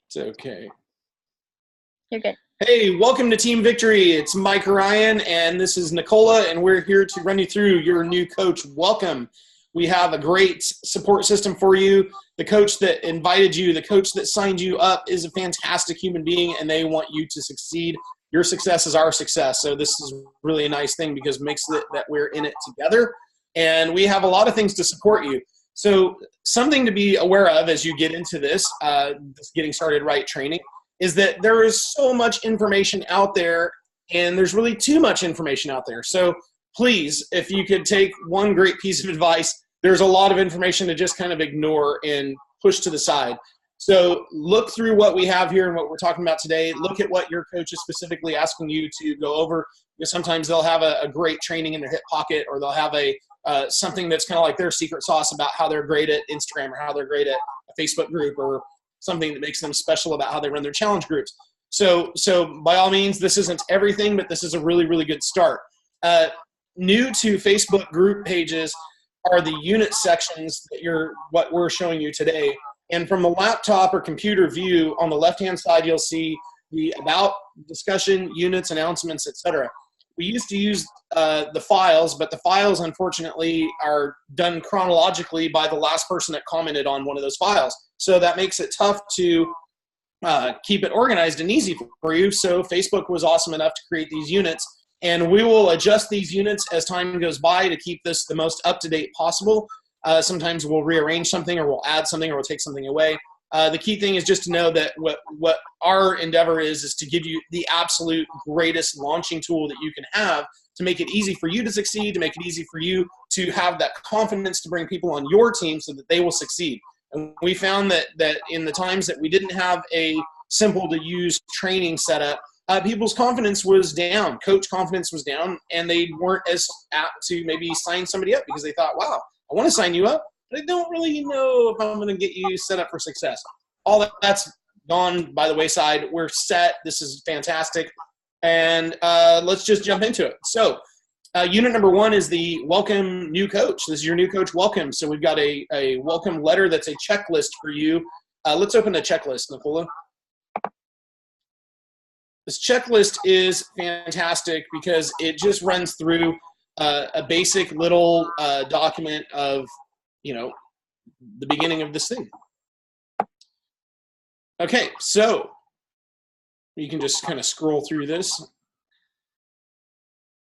It's okay. You're good. Hey, welcome to Team Victory. It's Mike Ryan, and this is Nicola, and we're here to run you through your new coach. Welcome. We have a great support system for you. The coach that invited you, the coach that signed you up is a fantastic human being, and they want you to succeed. Your success is our success. So this is really a nice thing because it makes it that we're in it together, and we have a lot of things to support you. So something to be aware of as you get into this getting started right training is that there is so much information out there, and there's really too much information out there. So please, if you could take one great piece of advice, there's a lot of information to just kind of ignore and push to the side. So look through what we have here and what we're talking about today. Look at what your coach is specifically asking you to go over, because sometimes they'll have a great training in their hip pocket, or they'll have something that's kind of like their secret sauce about how they're great at Instagram, or how they're great at a Facebook group, or something that makes them special about how they run their challenge groups. So by all means, this isn't everything, but this is a really, really good start. New to Facebook group pages are the unit sections that what we're showing you today. And from the laptop or computer view, on the left-hand side, you'll see the about, discussion, units, announcements, etc. We used to use the files, but the files, unfortunately, are done chronologically by the last person that commented on one of those files. So that makes it tough to keep it organized and easy for you. So Facebook was awesome enough to create these units, and we will adjust these units as time goes by to keep this the most up-to-date possible. Sometimes we'll rearrange something, or we'll add something, or we'll take something away. The key thing is just to know that what our endeavor is to give you the absolute greatest launching tool that you can have to make it easy for you to succeed, to make it easy for you to have that confidence to bring people on your team so that they will succeed. And we found that in the times that we didn't have a simple to use training setup, people's confidence was down, coach confidence was down, and they weren't as apt to maybe sign somebody up because they thought, wow, I want to sign you up, but I don't really know if I'm going to get you set up for success. All that's gone by the wayside. We're set. This is fantastic. And let's just jump into it. So unit number 1 is the welcome new coach. This is your new coach welcome. So we've got a welcome letter that's a checklist for you. Let's open the checklist, Nicola. This checklist is fantastic because it just runs through a basic little document of, the beginning of this thing. Okay, so you can just kind of scroll through this.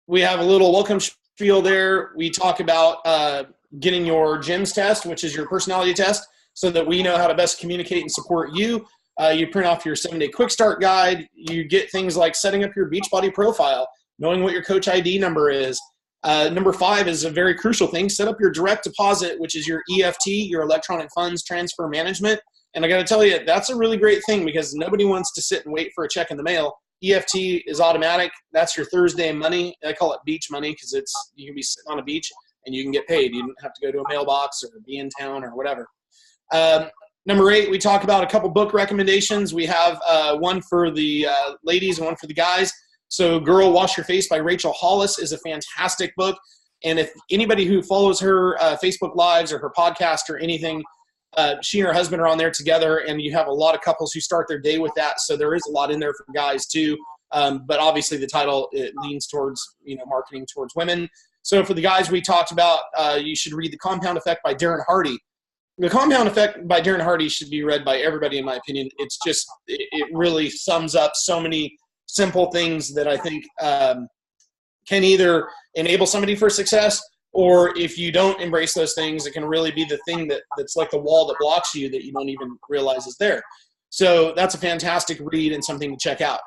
We have a little welcome spiel there. We talk about getting your GEMS test, which is your personality test, so that we know how to best communicate and support you. You print off your 7-day quick start guide. You get things like setting up your Beachbody profile, knowing what your coach ID number is. Number 5 is a very crucial thing. Set up your direct deposit, which is your EFT, your electronic funds transfer management. And I got to tell you, that's a really great thing because nobody wants to sit and wait for a check in the mail. EFT is automatic. That's your Thursday money. I call it beach money because you can be sitting on a beach and you can get paid. You don't have to go to a mailbox or be in town or whatever. Number 8, we talk about a couple book recommendations. We have one for the ladies and one for the guys. So Girl, Wash Your Face by Rachel Hollis is a fantastic book. And if anybody who follows her Facebook Lives or her podcast or anything, she and her husband are on there together, and you have a lot of couples who start their day with that. So there is a lot in there for guys too. But obviously the title, it leans towards, marketing towards women. So for the guys, we talked about you should read The Compound Effect by Darren Hardy. The Compound Effect by Darren Hardy should be read by everybody, in my opinion. It's just, it really sums up so many simple things that I think can either enable somebody for success, or if you don't embrace those things, it can really be the thing that's like the wall that blocks you that you don't even realize is there. So that's a fantastic read and something to check out.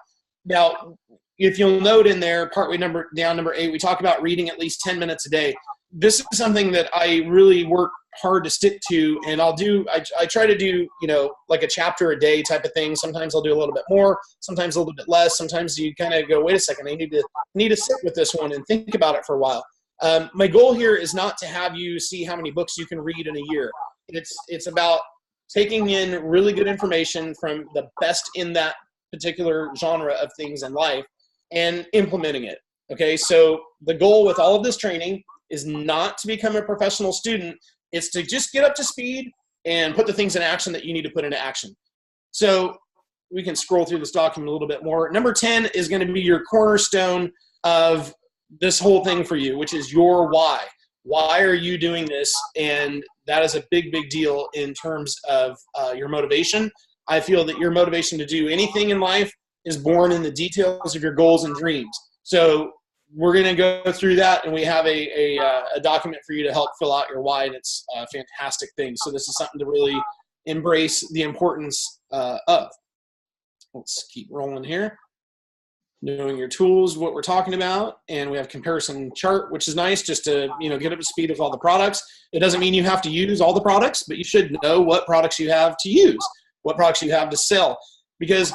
Now, if you'll note in there, partway number 8, we talk about reading at least 10 minutes a day. This is something that I really work hard to stick to, and I try to do, like a chapter a day type of thing. Sometimes I'll do a little bit more, sometimes a little bit less. Sometimes you kind of go, wait a second, I need to sit with this one and think about it for a while. My goal here is not to have you see how many books you can read in a year. It's about taking in really good information from the best in that particular genre of things in life and implementing it. Okay, so the goal with all of this training is not to become a professional student. It's to just get up to speed and put the things in action that you need to put into action. So we can scroll through this document a little bit more. Number 10 is going to be your cornerstone of this whole thing for you, which is your why. Why are you doing this? And that is a big, big deal in terms of your motivation. I feel that your motivation to do anything in life is born in the details of your goals and dreams. So we're going to go through that, and we have a document for you to help fill out your why, and it's a fantastic thing. So this is something to really embrace the importance of. Let's keep rolling here. Knowing your tools, what we're talking about, and we have comparison chart, which is nice just to get up to speed with all the products. It doesn't mean you have to use all the products, but you should know what products you have to use, what products you have to sell, because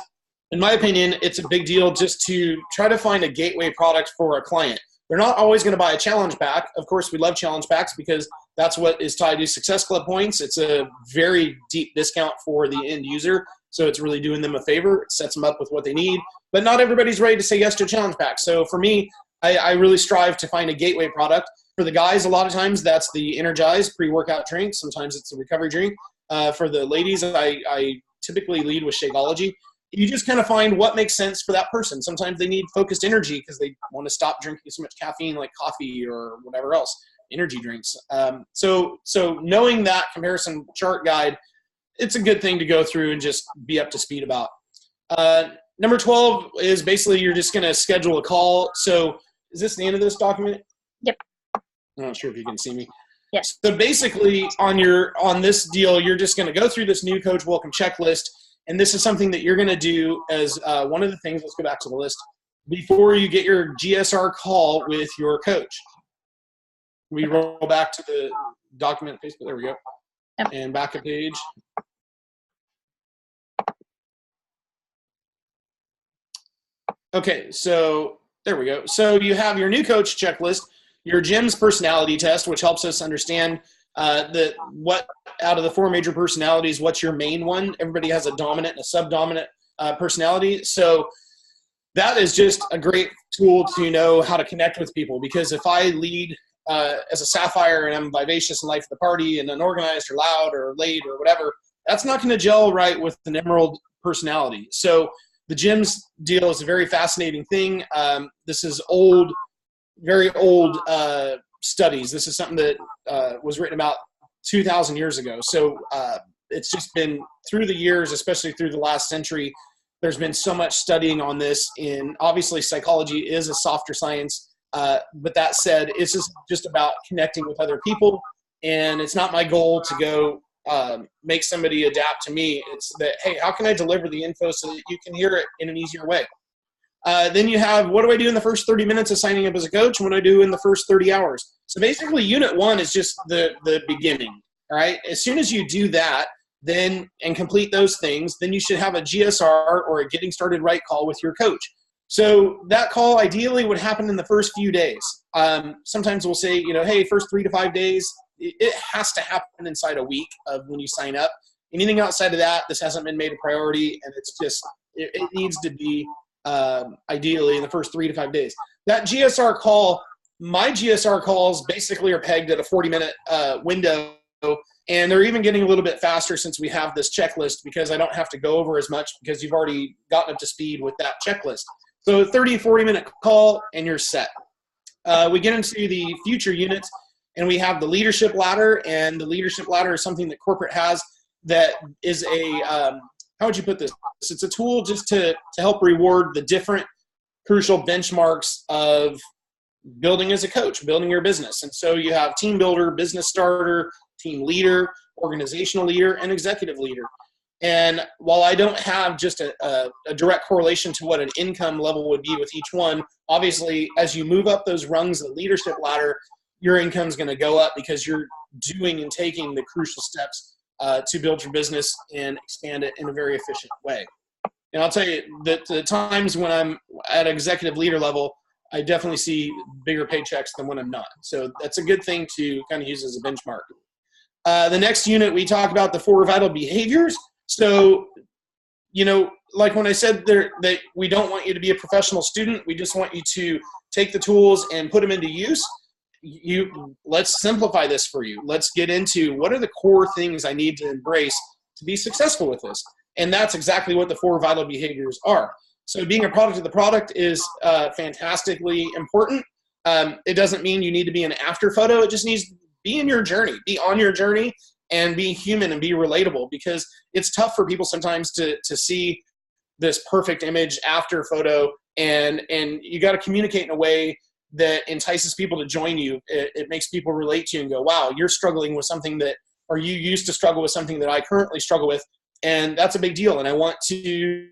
in my opinion, it's a big deal just to try to find a gateway product for a client. They're not always going to buy a challenge pack. Of course, we love challenge packs because that's what is tied to Success Club points. It's a very deep discount for the end user, so it's really doing them a favor. It sets them up with what they need, but not everybody's ready to say yes to a challenge pack. So for me, I really strive to find a gateway product. For the guys, a lot of times that's the Energize pre-workout drink. Sometimes it's a recovery drink. For the ladies, I typically lead with Shakeology. You just kind of find what makes sense for that person. Sometimes they need focused energy because they want to stop drinking so much caffeine like coffee or whatever else, energy drinks. So knowing that comparison chart guide, it's a good thing to go through and just be up to speed about. Number 12 is basically you're just going to schedule a call. So is this the end of this document? Yep. I'm not sure if you can see me. Yes. So basically on this deal, you're just going to go through this new coach welcome checklist. And this is something that you're going to do as one of the things, let's go back to the list, before you get your GSR call with your coach. We roll back to the document Facebook. There we go. Yep. And back a page. Okay, so there we go. So you have your new coach checklist, your gym's personality test, which helps us understand what out of the 4 major personalities, what's your main one? Everybody has a dominant and a subdominant personality. So that is just a great tool to know how to connect with people, because if I lead as a sapphire and I'm vivacious and life of the party and unorganized or loud or late or whatever, that's not going to gel right with an emerald personality. So the gym's deal is a very fascinating thing. This is old, very old studies. This is something that was written about 2,000 years ago. So it's just been through the years, especially through the last century, there's been so much studying on this. And obviously psychology is a softer science. But that said, it's just about connecting with other people. And it's not my goal to go make somebody adapt to me. It's that, hey, how can I deliver the info so that you can hear it in an easier way? Then you have, what do I do in the first 30 minutes of signing up as a coach? And what do I do in the first 30 hours? So basically unit 1 is just the beginning, all right? As soon as you do that, then and complete those things, then you should have a GSR or a getting started right call with your coach. So that call ideally would happen in the first few days. Sometimes we'll say, hey, first 3 to 5 days, it has to happen inside a week of when you sign up. Anything outside of that, this hasn't been made a priority, and it's just, it needs to be ideally in the first 3 to 5 days. That GSR call, my GSR calls basically are pegged at a 40-minute window, and they're even getting a little bit faster since we have this checklist, because I don't have to go over as much because you've already gotten up to speed with that checklist. So 30, 40-minute call, and you're set. We get into the future units, and we have the leadership ladder, and the leadership ladder is something that corporate has that is a, how would you put this? It's a tool just to help reward the different crucial benchmarks of building as a coach, building your business. And so you have team builder, business starter, team leader, organizational leader, and executive leader. And while I don't have just a direct correlation to what an income level would be with each one, obviously as you move up those rungs of the leadership ladder, your income is going to go up because you're doing and taking the crucial steps to build your business and expand it in a very efficient way. And I'll tell you that the times when I'm at executive leader level, I definitely see bigger paychecks than when I'm not. So that's a good thing to kind of use as a benchmark. The next unit, we talk about the 4 vital behaviors. So, like when I said there, that we don't want you to be a professional student, we just want you to take the tools and put them into use. Let's simplify this for you. Let's get into what are the core things I need to embrace to be successful with this. And that's exactly what the 4 vital behaviors are. So being a product of the product is fantastically important. It doesn't mean you need to be an after photo. It just needs to be in your journey, be on your journey, and be human and be relatable, because it's tough for people sometimes to see this perfect image after photo, and you got to communicate in a way that entices people to join you. It makes people relate to you and go, wow, you're struggling with something that, or you used to struggle with something that I currently struggle with. And that's a big deal. And I want to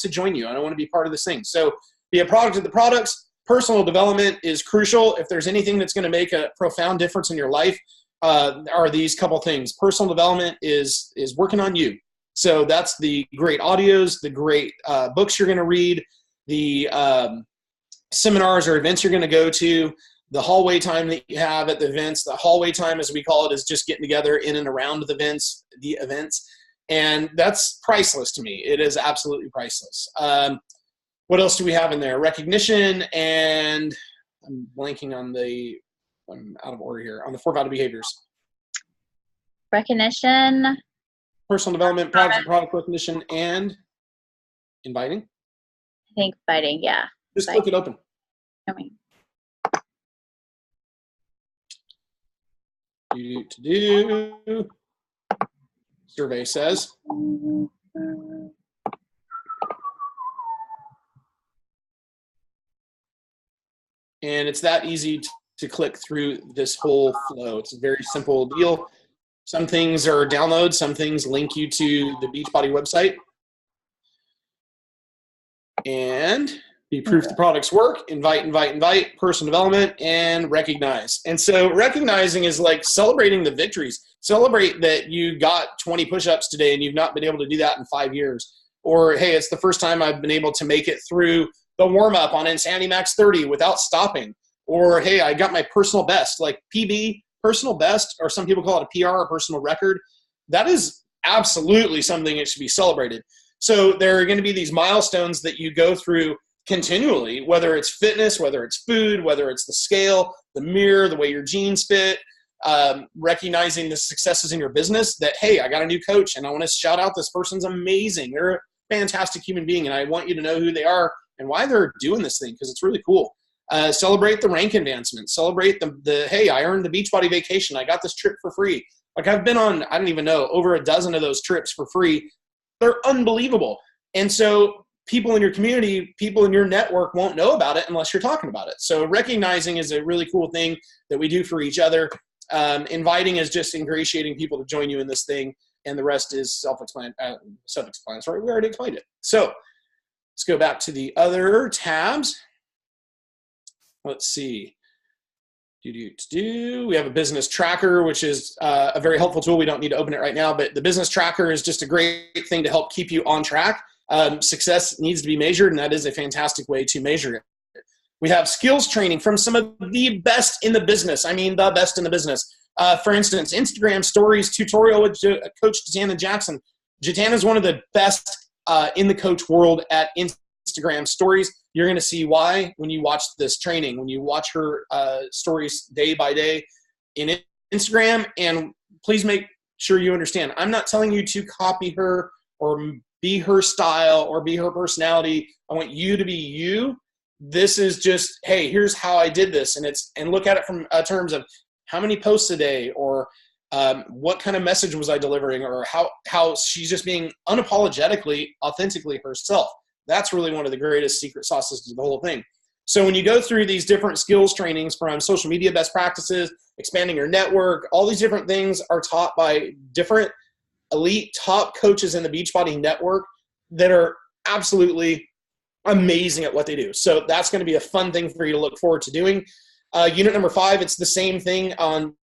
join you. And I want to be part of this thing. So be a product of the products. Personal development is crucial. If there's anything that's going to make a profound difference in your life, are these couple things. Personal development is working on you. So that's the great audios, the great books you're going to read, the seminars or events you're going to go to, the hallway time that you have at the events. The hallway time, as we call it, is just getting together in and around the events. And that's priceless to me. It is absolutely priceless. What else do we have in there? Recognition, and I'm blanking on I'm out of order here, on the 4 vital behaviors. Recognition. Personal development, product recognition, and inviting. I think inviting, yeah. Just click it open. Okay. Do. Survey says. And it's that easy to click through this whole flow. It's a very simple deal. Some things are downloads, some things link you to the Beachbody website. And be proof the products work, invite, personal development, and recognize. And so recognizing is like celebrating the victories. Celebrate that you got 20 push-ups today and you've not been able to do that in 5 years. Or, hey, it's the first time I've been able to make it through the warm-up on Insanity Max 30 without stopping. Or, hey, I got my personal best, like PB, personal best, or some people call it a PR, or personal record. That is absolutely something that should be celebrated. So there are going to be these milestones that you go through continually, whether it's fitness, whether it's food, whether it's the scale, the mirror, the way your jeans fit, recognizing the successes in your business that, hey, I got a new coach and I want to shout out this person's amazing. They're a fantastic human being and I want you to know who they are and why they're doing this thing, because it's really cool. Celebrate the rank advancement. Celebrate the hey, I earned the Beachbody vacation. I got this trip for free. Like I've been on, I don't even know, over a dozen of those trips for free. They're unbelievable. And so people in your community, people in your network won't know about it unless you're talking about it. So recognizing is a really cool thing that we do for each other. Inviting is just ingratiating people to join you in this thing. And the rest is self-explanatory. We already explained it. So let's go back to the other tabs. Let's see. We have a business tracker, which is a very helpful tool. We don't need to open it right now, but the business tracker is just a great thing to help keep you on track. Success needs to be measured, and that is a fantastic way to measure it. We have skills training from some of the best in the business. I mean, the best in the business. For instance, Instagram stories tutorial with Coach Jatana Jackson. Jatana is one of the best in the coach world at Instagram stories. You're going to see why when you watch this training, when you watch her stories day by day in Instagram. And please make sure you understand, I'm not telling you to copy her or be her style or be her personality. I want you to be you. This is just, hey, here's how I did this. And look at it from terms of how many posts a day, or what kind of message was I delivering, or how she's just being unapologetically, authentically herself. That's really one of the greatest secret sauces to the whole thing. So when you go through these different skills trainings, from social media best practices, expanding your network, all these different things are taught by different elite top coaches in the Beachbody network that are absolutely amazing at what they do. So that's going to be a fun thing for you to look forward to doing. Unit number 5, it's the same thing on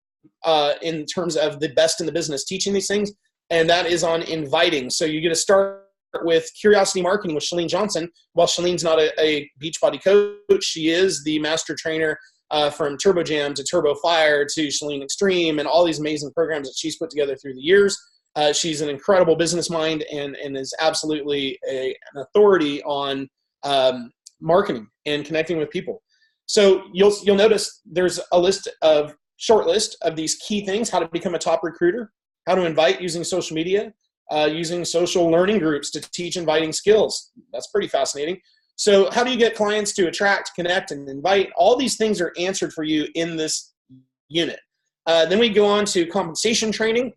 in terms of the best in the business teaching these things, and that is on inviting. So you get to start with curiosity marketing with Chalene Johnson. While Chalene's not a Beachbody coach, she is the master trainer from Turbo Jam to Turbo Fire to Chalene Extreme and all these amazing programs that she's put together through the years. She's an incredible business mind and is absolutely an authority on marketing and connecting with people. So you'll notice there's a short list of these key things: how to become a top recruiter, how to invite using social media, using social learning groups to teach inviting skills. That's pretty fascinating. So how do you get clients to attract, connect, and invite? All these things are answered for you in this unit. Then we go on to compensation training.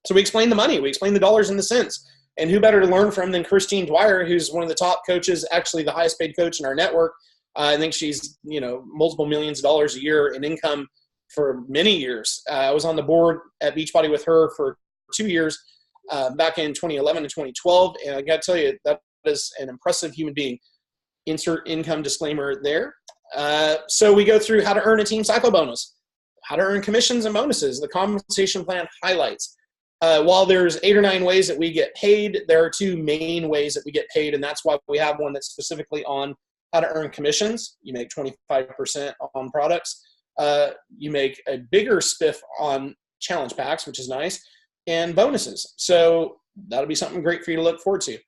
So we explain the money. We explain the dollars and the cents. And who better to learn from than Christine Dwyer, who's one of the top coaches, actually the highest paid coach in our network. I think she's, multiple millions of dollars a year in income for many years. I was on the board at Beachbody with her for 2 years back in 2011 and 2012. And I got to tell you, that is an impressive human being. Insert income disclaimer there. So we go through how to earn a team cycle bonus, how to earn commissions and bonuses, the compensation plan highlights. While there's 8 or 9 ways that we get paid, there are 2 main ways that we get paid, and that's why we have one that's specifically on how to earn commissions. You make 25% on products. You make a bigger spiff on challenge packs, which is nice, and bonuses. So that'll be something great for you to look forward to.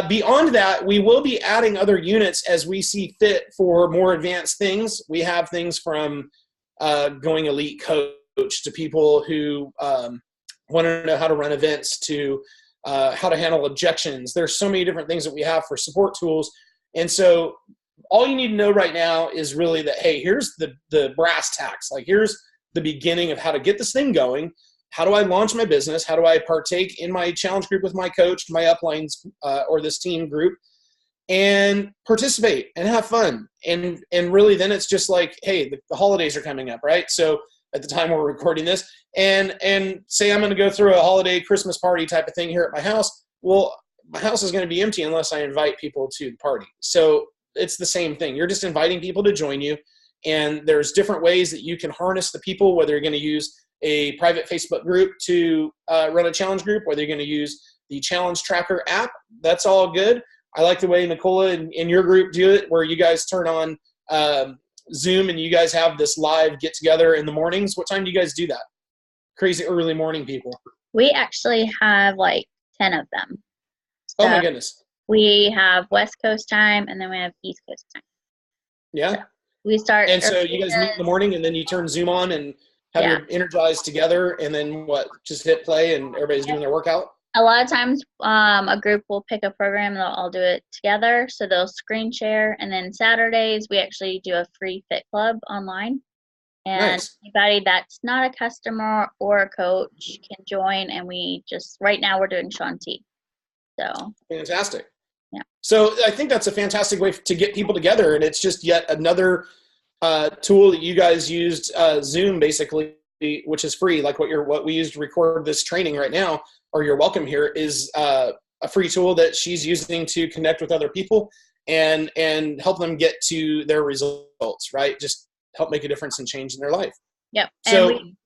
Beyond that, we will be adding other units as we see fit for more advanced things. We have things from going elite coach to people who want to know how to run events, to how to handle objections. There's so many different things that we have for support tools. And so all you need to know right now is really that, hey, here's the brass tacks. Like, here's the beginning of how to get this thing going. How do I launch my business? How do I partake in my challenge group with my coach, my uplines, or this team group, and participate and have fun? And really then it's just like, hey, the holidays are coming up, right? So at the time we're recording this, and say I'm going to go through a holiday Christmas party type of thing here at my house. Well, my house is going to be empty unless I invite people to the party. So it's the same thing. You're just inviting people to join you, and there's different ways that you can harness the people, whether you're going to use a private Facebook group to run a challenge group, whether you're going to use the challenge tracker app. That's all good. I like the way Nicola and your group do it, where you guys turn on Zoom and you guys have this live get together in the mornings. What time do you guys do that? Crazy early morning people. We actually have like 10 of them. So oh my goodness. We have West Coast time, and then we have East Coast time. Yeah. So we start. And so you guys meet in the morning, and then you turn Zoom on and have your energized together, and then just hit play and everybody's doing their workout? A lot of times a group will pick a program and they'll all do it together. So they'll screen share. And then Saturdays, we actually do a free fit club online. And nice. Anybody that's not a customer or a coach can join. And we just, right now we're doing Shaun T. So fantastic. Yeah. So I think that's a fantastic way to get people together. And it's just yet another tool that you guys used, Zoom basically, which is free, like what we used to record this training right now, or your welcome here, is a free tool that she's using to connect with other people and help them get to their results, right? Just help make a difference and change in their life. Yep. So and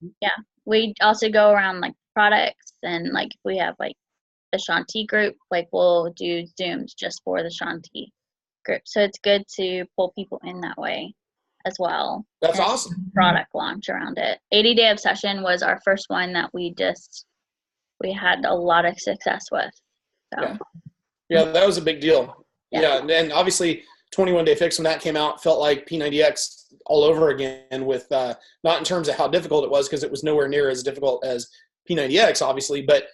we also go around like products, and like if we have like the Shaun T group, like we'll do Zooms just for the Shaun T group. So it's good to pull people in that way as well. That's awesome. Product launch around it. 80-day obsession was our first one that we had a lot of success with. So. Yeah, that was a big deal. Yeah. And obviously 21 Day Fix, when that came out, felt like P90X all over again, with not in terms of how difficult it was, because it was nowhere near as difficult as P90X, obviously, but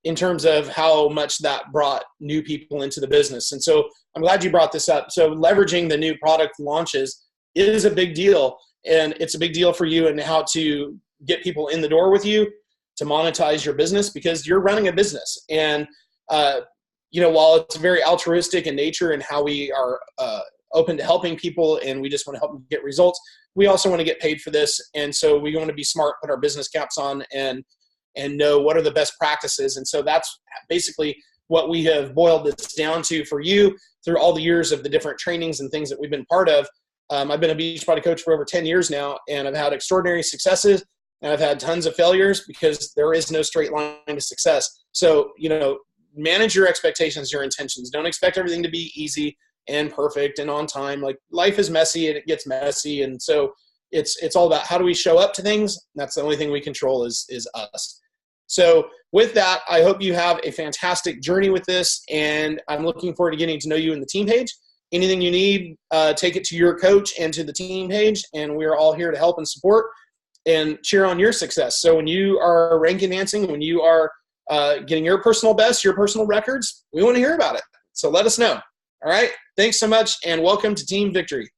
in terms of how much that brought new people into the business. And so I'm glad you brought this up. So leveraging the new product launches is a big deal, and it's a big deal for you and how to get people in the door with you to monetize your business, because you're running a business. And while it's very altruistic in nature and how we are open to helping people and we just want to help them get results, we also want to get paid for this. And so we want to be smart, put our business caps on, and know what are the best practices. And so that's basically what we have boiled this down to for you through all the years of the different trainings and things that we've been part of. I've been a Beachbody coach for over 10 years now, and I've had extraordinary successes, and I've had tons of failures, because there is no straight line to success. So, manage your expectations, your intentions. Don't expect everything to be easy and perfect and on time. Like, life is messy and it gets messy. And so it's all about how do we show up to things. That's the only thing we control is us. So with that, I hope you have a fantastic journey with this, and I'm looking forward to getting to know you in the team page. Anything you need, take it to your coach and to the team page, and we're all here to help and support and cheer on your success. So when you are rank enhancing, when you are getting your personal best, your personal records, we want to hear about it. So let us know. All right. Thanks so much, and welcome to Team Victory.